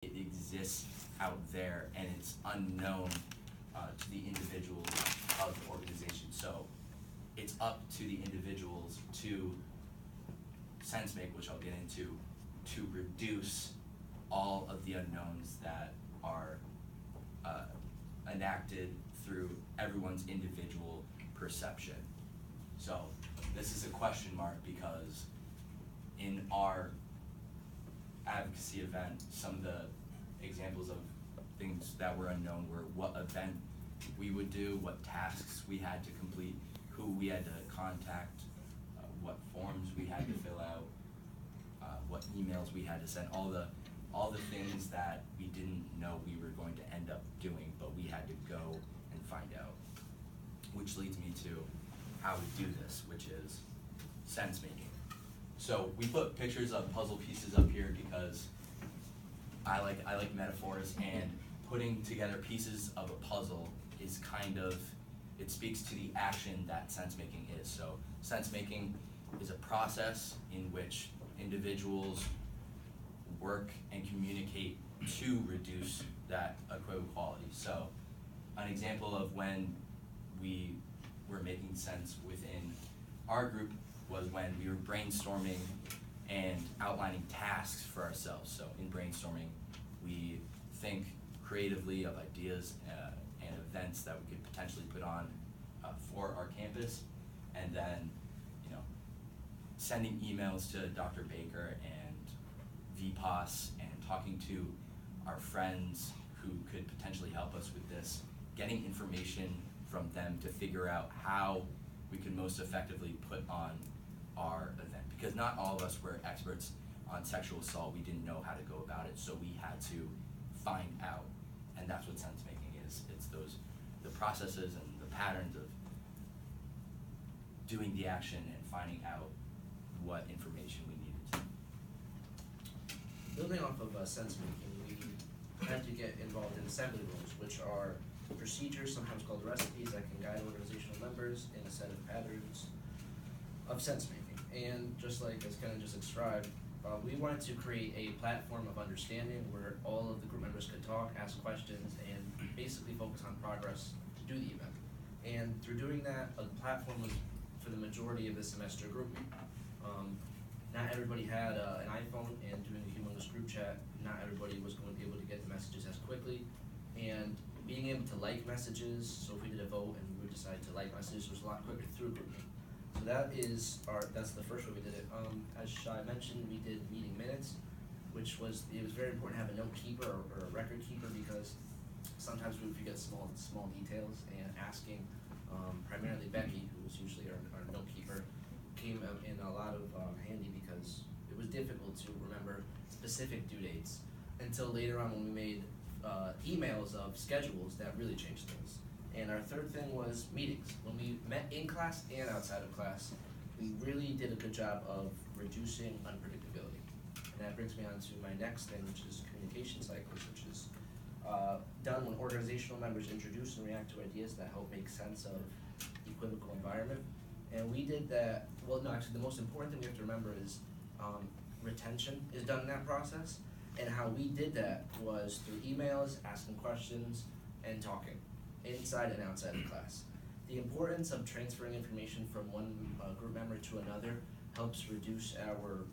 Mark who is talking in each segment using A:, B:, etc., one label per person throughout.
A: it exists out there and it's unknown to the individuals of the organization. So it's up to the individuals to sense make, which I'll get into, to reduce all of the unknowns that are enacted through everyone's individual perception. So this is a question mark because in our advocacy event, some of the examples of things that were unknown were what event we would do, what tasks we had to complete, who we had to contact, what forms we had to fill out, what emails we had to send, all the things that we didn't know we were going to end up doing, but we had to go and find out. Which leads me to how we do this, which is sense making. So we put pictures of puzzle pieces up here because I like metaphors, and putting together pieces of a puzzle is kind of, it speaks to the action that sense making is. So sense making is a process in which individuals work and communicate to reduce that equality. So an example of when we were making sense within our group was when we were brainstorming and outlining tasks for ourselves. So in brainstorming, we think creatively of ideas and events that we could potentially put on for our campus, and then, you know, sending emails to Dr. Baker and VPOS and talking to our friends who could potentially help us with this, getting information from them to figure out how we could most effectively put on our event. Because not all of us were experts on sexual assault, we didn't know how to go about it, so we had to find out, and that's what sense making is. It's the processes and the patterns of doing the action and finding out what information we needed to.
B: Building off of sense making, we had to get involved in assembly rules, which are procedures, sometimes called recipes, that can guide organizational members in a set of patterns of sense making. And just like as Ken just described, we wanted to create a platform of understanding where all of the group members could talk, ask questions, and basically focus on progress to do the event. And through doing that, a platform was for the majority of the semester grouping. Not everybody had an iPhone, and doing a humongous group chat, not everybody was going to be able to get the messages as quickly. And being able to like messages, so if we did a vote and we decided to like messages, was a lot quicker through grouping. So that's the first way we did it. As Shai mentioned, we did meeting minutes, it was very important to have a note keeper or a record keeper, because sometimes we would forget small details, and asking primarily Becky, who was usually our note keeper, came in a lot of handy, because it was difficult to remember specific due dates until later on when we made emails of schedules that really changed things. And our third thing was meetings. When we met in class and outside of class, we really did a good job of reducing unpredictability. And that brings me on to my next thing, which is communication cycles, which is done when organizational members introduce and react to ideas that help make sense of the equivocal environment. And we did that, well, no, actually the most important thing we have to remember is retention is done in that process. And how we did that was through emails, asking questions, and talking, inside and outside of class. The importance of transferring information from one group member to another helps reduce our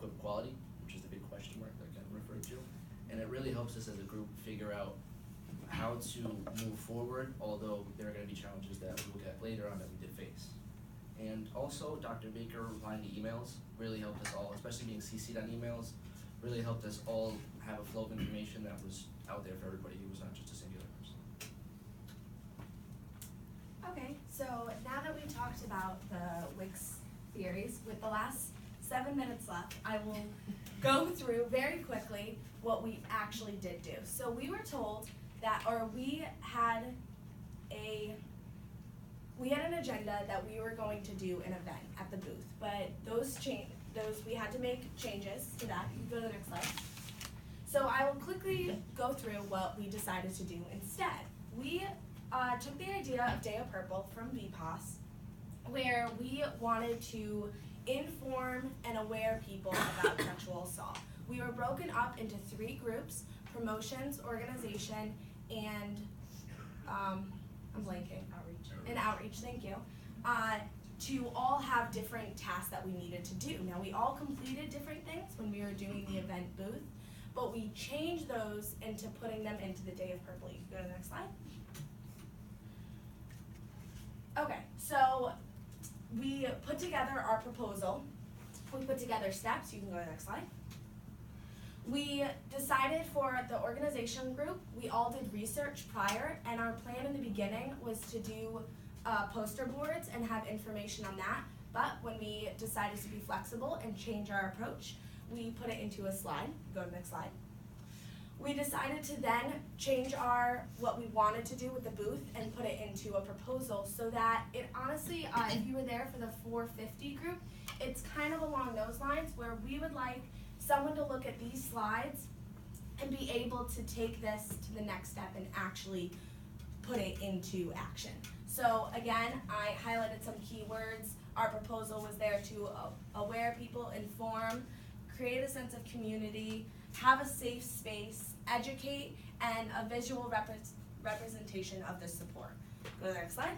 B: equality, which is the big question mark that Ken referred to. And it really helps us as a group figure out how to move forward, although there are going to be challenges that we will get later on that we did face. And also, Dr. Baker replying to emails really helped us all, especially being CC'd on emails, really helped us all have a flow of information that was out there for everybody. It was not just a singular person.
C: Okay, so now that we talked about the Wix theories, with the last 7 minutes left, I will go through very quickly what we actually did do. So we were told that, or we had an agenda that we were going to do an event at the booth, but we had to make changes to that. You can go to the next slide. So I will quickly go through what we decided to do instead. We took the idea of Day of Purple from VPOS, where we wanted to inform and aware people about sexual assault. we were broken up into 3 groups: promotions, organization, and I'm blanking. Outreach, thank you. To all have different tasks that we needed to do. Now, we all completed different things when we were doing the event booth, but we changed those into putting them into the Day of Purple. You can go to the next slide. Okay, so we put together our proposal. We put together steps. You can go to the next slide. We decided for the organization group, we all did research prior, and our plan in the beginning was to do poster boards and have information on that. But when we decided to be flexible and change our approach, we put it into a slide. Go to the next slide. We decided to then change what we wanted to do with the booth and put it into a proposal, so that it honestly, if you were there for the 450 group, it's kind of along those lines where we would like someone to look at these slides and be able to take this to the next step and actually put it into action. So again, I highlighted some keywords. Our proposal was there to aware people, inform, create a sense of community, have a safe space, educate, and a visual representation of the support. Go to the next slide.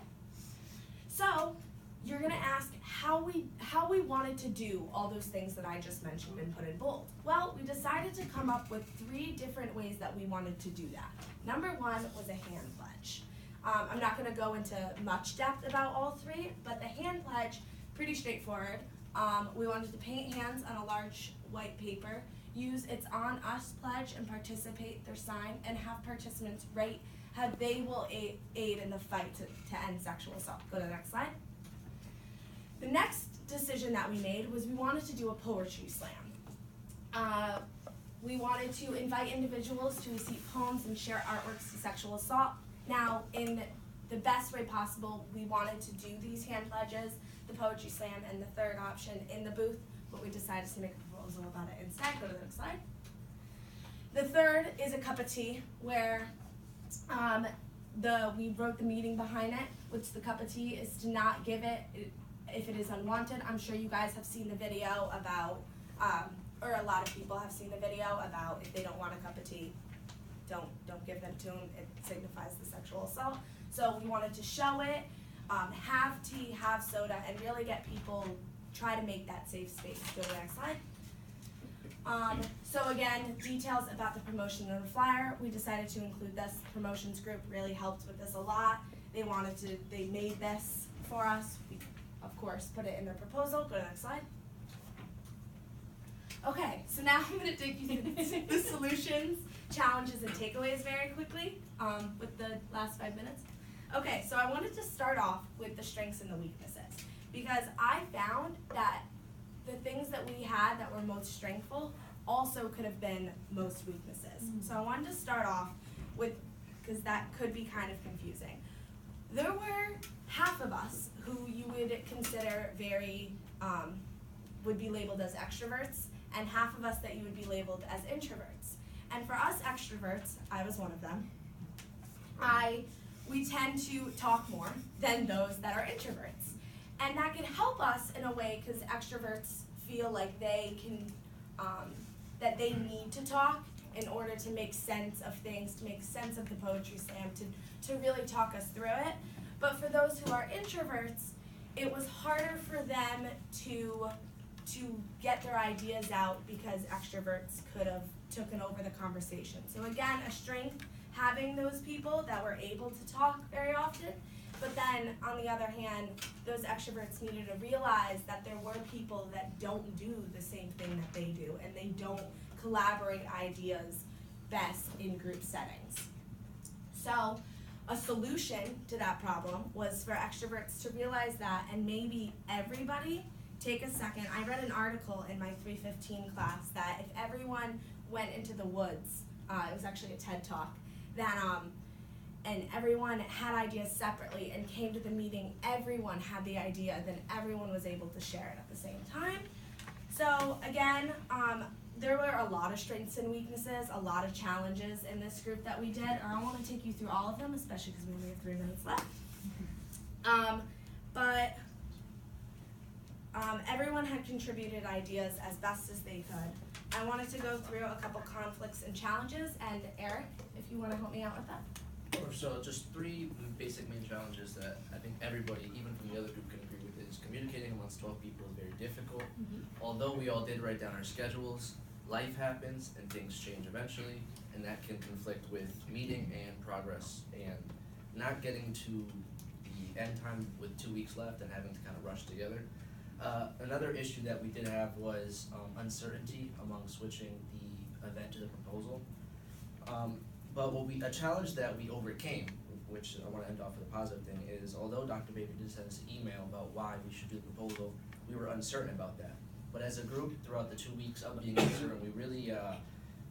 C: So you're gonna ask how we wanted to do all those things that I just mentioned and put in bold. Well, we decided to come up with 3 different ways that we wanted to do that. Number 1 was a hand pledge. I'm not gonna go into much depth about all 3, but the hand pledge, pretty straightforward. We wanted to paint hands on a large white paper, use It's On Us pledge and participate their sign, and have participants write how they will aid in the fight to end sexual assault. Go to the next slide. The next decision that we made was we wanted to do a poetry slam. We wanted to invite individuals to receive poems and share artworks to sexual assault. Now, in the best way possible, we wanted to do these hand pledges, the poetry slam, and the third option in the booth, but we decided to make a proposal about it instead. Go to the next slide. The third is a cup of tea, where we wrote the meaning behind it, which the cup of tea is to not give it if it is unwanted. I'm sure you guys have seen the video about, or a lot of people have seen the video about if they don't want a cup of tea, don't give them to them. It signifies the sexual assault. So we wanted to show it, have tea, have soda, and really get people, try to make that safe space. Go to the next slide. So again, details about the promotion of the flyer. We decided to include this. Promotions group really helped with this a lot. They made this for us. We, of course, put it in their proposal. Go to the next slide. Okay, so now I'm going to take you through the solutions, challenges, and takeaways very quickly with the last 5 minutes. Okay, so I wanted to start off with the strengths and the weaknesses, because I found that the things that we had that were most strengthful also could have been most weaknesses. So I wanted to start off with, because that could be kind of confusing. There were half of us who you would consider very, would be labeled as extroverts, and half of us that you would be labeled as introverts. And for us extroverts, I was one of them, we tend to talk more than those that are introverts. And that can help us in a way, because extroverts feel like they can, that they need to talk in order to make sense of things, to make sense of the poetry slam, to really talk us through it. But for those who are introverts, it was harder for them to get their ideas out because extroverts could have taken over the conversation. So again, a strength, having those people that were able to talk very often. But then, on the other hand, those extroverts needed to realize that there were people that don't do the same thing that they do, and they don't collaborate ideas best in group settings. So, a solution to that problem was for extroverts to realize that, and maybe everybody take a second. I read an article in my 315 class that if everyone went into the woods, it was actually a TED Talk, that and everyone had ideas separately and came to the meeting, everyone had the idea, then everyone was able to share it at the same time. So again, there were a lot of strengths and weaknesses, a lot of challenges in this group that we did. I don't want to take you through all of them, especially because we only have 3 minutes left. Everyone had contributed ideas as best as they could. I wanted to go through a couple conflicts and challenges, and Eric, if you wanna help me out with that.
B: Sure, so just three basic main challenges that I think everybody, even from the other group, can agree with is communicating amongst 12 people is very difficult. Although we all did write down our schedules, life happens and things change eventually, and that can conflict with meeting and progress and not getting to the end time with 2 weeks left and having to kind of rush together. Another issue that we did have was uncertainty among switching the event to the proposal. But a challenge that we overcame, which I want to end off with a positive thing, is although Dr. Baby did send us an email about why we should do the proposal, we were uncertain about that. But as a group, throughout the 2 weeks of being uncertain, we really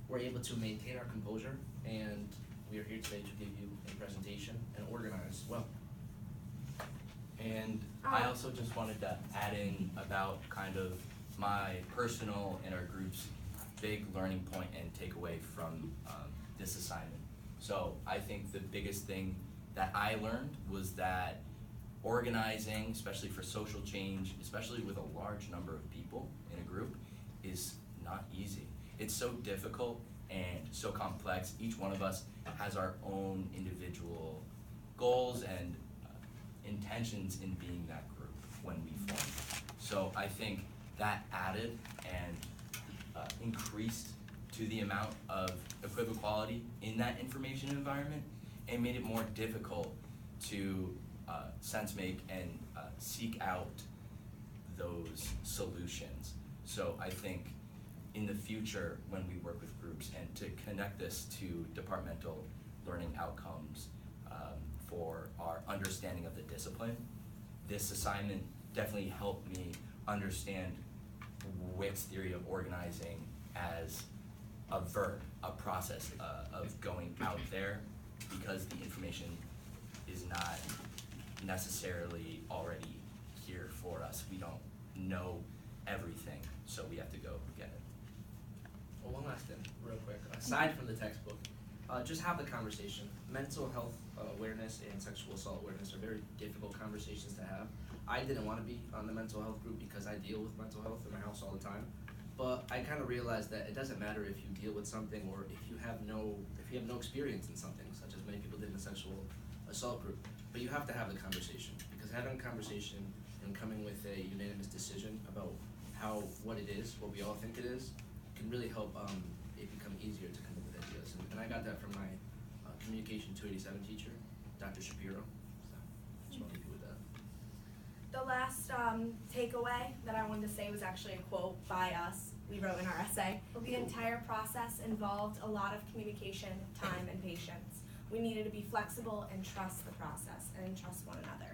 B: were able to maintain our composure, and we are here today to give you a presentation and organize well.
A: And I also just wanted to add in about kind of my personal and our group's big learning point and takeaway from this assignment. So I think the biggest thing that I learned was that organizing, especially for social change, especially with a large number of people in a group, is not easy. It's so difficult and so complex. Each one of us has our own individual goals and intentions in being that group when we formed. So I think that added and increased to the amount of equivoquality in that information environment and made it more difficult to sense make and seek out those solutions. So I think in the future when we work with groups and to connect this to departmental learning outcomes for our understanding of the discipline, this assignment definitely helped me understand Wick's theory of organizing as a verb, a process of going out there, because the information is not necessarily already here for us. We don't know everything, so we have to go get it.
B: Well, one last thing, real quick. Aside from the textbook, just have the conversation. Mental health awareness and sexual assault awareness are very difficult conversations to have. I didn't want to be on the mental health group because I deal with mental health in my house all the time. But I kind of realized that it doesn't matter if you deal with something or if you have no experience in something, such as many people did in the sexual assault group. But you have to have the conversation, because having a conversation and coming with a unanimous decision about what it is, what we all think it is, can really help it become easier to come up with ideas. And I got that from my communication 287 teacher, Dr. Shapiro. So just want to leave you with that.
C: The last takeaway that I wanted to say was actually a quote by us. We wrote in our essay. The entire process involved a lot of communication, time, and patience. We needed to be flexible and trust the process and trust one another.